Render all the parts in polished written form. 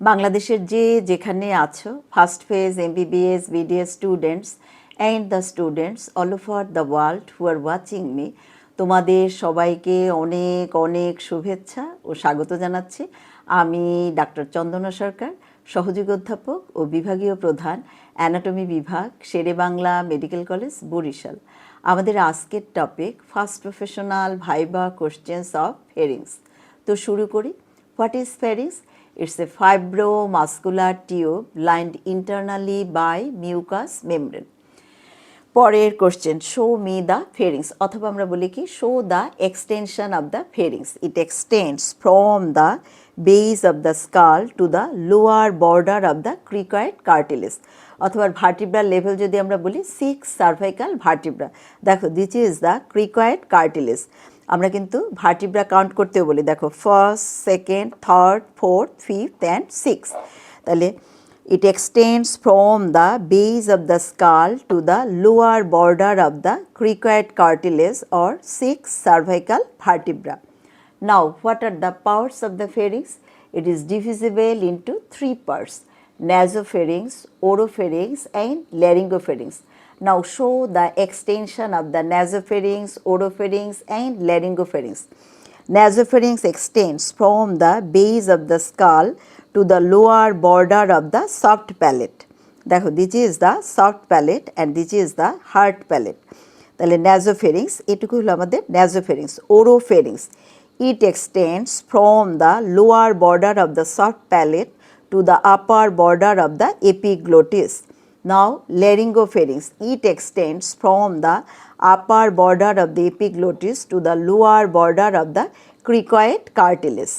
বাংলাদেশের যে যেখানে আছো, first phase MBBS BDS students and the students all over the world who are watching me, তোমাদের সবাইকে অনেক অনেক শুভেচ্ছা ও স্বাগত জানাচ্ছি। আমি ডাক্তার চন্দনা সরকার, সহযোগী অধ্যাপক ও বিভাগীয় প্রধান, অ্যানাটমি বিভাগ, শেরেবাংলা মেডিকেল কলেজ, বরিশাল। আমাদের আজকের topic first professional viva questions of ফেরিংস। তো শুরু করি। What is ফেরিংস? It's a fibromuscular tube lined internally by mucous membrane. পরের কোশ্চেন, শো মি দ্য ফেরিংস, অথবা আমরা বলি কি show the extension of the ফেরিংস। It extends from the base of the skull to the lower border of the cricoid cartilage, অথবা vertebral level যদি আমরা বলি 6 cervical vertebra. দেখো, this is the cricoid cartilage. আমরা কিন্তু ভার্টিব্রা কাউন্ট করতেও বলি, দেখো first, second, third, fourth, fifth and six. তাহলে it extends from the base of the skull to the lower border of the cricoid cartilage or 6 cervical vertebra. Now, what are the parts of the pharynx? It is divisible into 3 parts: nasopharynx, oropharynx and laryngopharynx. Now, show the extension of the nasopharynx, oropharynx and laryngopharynx. Nasopharynx extends from the base of the skull to the lower border of the soft palate. দেখো, this is the soft palate and this is the hard palate. তাহলে nasopharynx, এটুকু হলো আমাদের nasopharynx. Oropharynx, it extends from the lower border of the soft palate to the upper border of the epiglottis. Now, laryngopharynx, it extends from the upper border of the epiglottis to the lower border of the cricoid cartilage.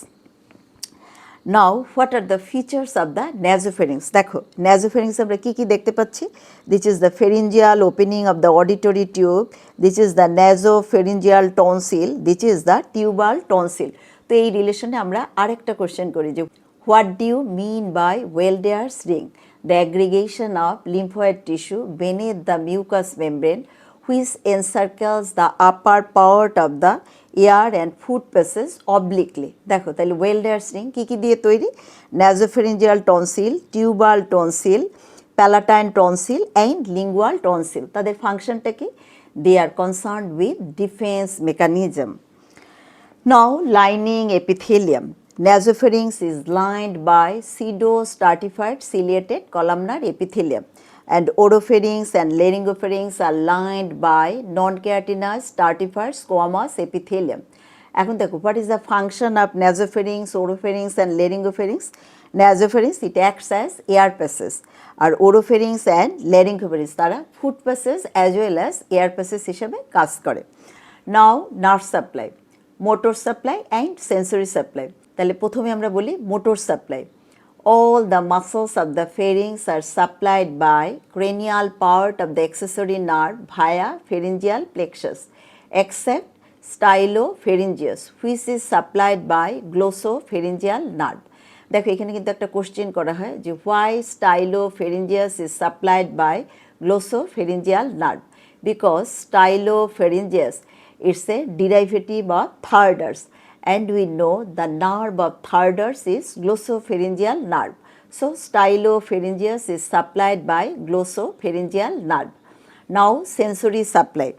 Now, what are the features of the nasopharynx? দেখো, nasopharynx আমরা কি কি দেখতে পাচ্ছি? This is the pharyngeal opening of the auditory tube. This is the nasopharyngeal tonsil. This is the tubal tonsil. তো এই রিলেশনে আমরা আরেকটা কোশ্চেন করি যে what do you mean by Waldeyer's ring? The aggregation of lymphoid tissue beneath the mucous membrane which encircles the upper part of the ear and foot passes obliquely. দেখো, তাহলে ওয়েলডেয়ার্স ring কী কী দিয়ে তৈরি? Nasopharyngeal tonsil, tubal tonsil, palatine tonsil and lingual tonsil. তাদের ফাংশনটা কি? They are concerned with defence mechanism. Now, lining epithelium. Nasopharynx is lined by pseudo-stratified ciliated columnar epithelium, and oropharynx and laryngopharynx are lined by non-keratinized stratified squamous epithelium. এখন দেখো, what is the function of nasopharynx, oropharynx and laryngopharynx? Nasopharynx, it acts as air passes, R oropharynx and laryngopharynx তারা foot passes as well as air passes হিসেবে কাজ করে। Now, nerve supply, motor supply and sensory supply. তাহলে প্রথমে আমরা বলি motor supply. All the muscles of the pharynx are supplied by cranial part of the accessory nerve via pharyngeal plexus, except stylopharyngeus, which is supplied by glossopharyngeal nerve. দেখো, এখানে কিন্তু একটা question করা হয় যে why stylopharyngeus is supplied by glossopharyngeal nerve? Because stylopharyngeus is a derivative of thirders, and we know the nerve of thirders is glossopharyngeal nerve. So, stylopharyngeus is supplied by glossopharyngeal nerve. Now, sensory supply.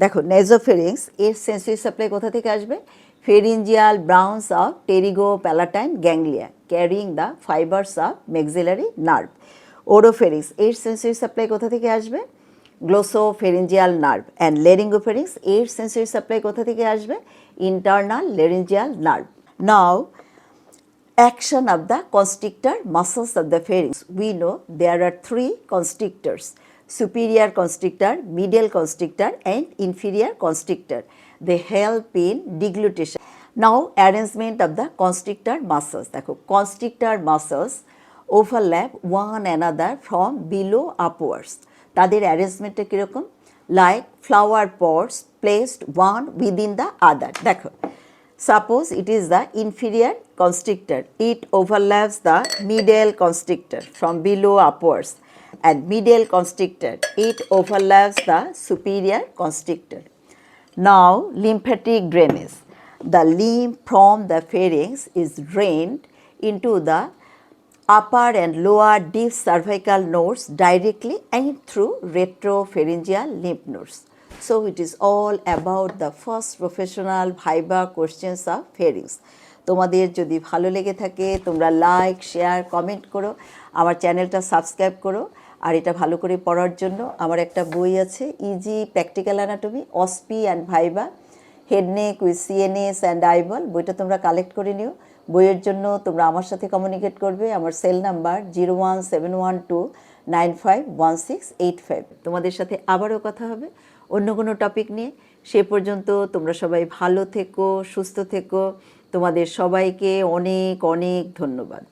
দেখো, nasopharynx এর sensory supply কোথা থেকে আসবে? Pharyngeal branch of pterygopalatine ganglia carrying the fibers of maxillary nerve. Oropharynx এর sensory supply কোথা থেকে আসবে? Glossopharyngeal nerve. And laryngopharynx এর sensory supply কোথা থেকে আসবে? Internal laryngeal nerve. Now, action of the constrictor muscles of the pharynx. We know there are 3 constrictors: superior constrictor, middle constrictor and inferior constrictor. They help in deglutition. Now, arrangement of the constrictor muscles. দেখো, constrictor muscles overlap one another from below upwards. তাদের অ্যারেঞ্জমেন্টটা কীরকম? Like flower pots placed one within the other. দেখো, suppose it is the inferior constrictor, it overlaps the middle constrictor from below upwards, and middle constrictor it overlaps the superior constrictor. Now, lymphatic drainage. The lymph from the pharynx is drained into the upper and lower deep cervical nodes directly and through retropharyngeal lymph nodes. So it is all about the first professional Viva questions of Pharynx. তোমাদের যদি ভালো লেগে থাকে তোমরা like share comment করো, আমার চ্যানেলটা subscribe করো। আর এটা ভালো করে পড়ার জন্য আমার একটা বই আছে, easy practical anatomy OSPE and viva head neck with CNS and eyeball, বইটা তোমরা কালেক্ট করে নিও। বইয়ের জন্য তোমরা আমার সাথে কমিউনিকেট করবে। আমার সেল নাম্বার 0171295165। তোমাদের সাথে আবারও কথা হবে অন্য কোনো টপিক নিয়ে। সে পর্যন্ত তোমরা সবাই ভালো থেকো, সুস্থ থেকো। তোমাদের সবাইকে অনেক অনেক ধন্যবাদ।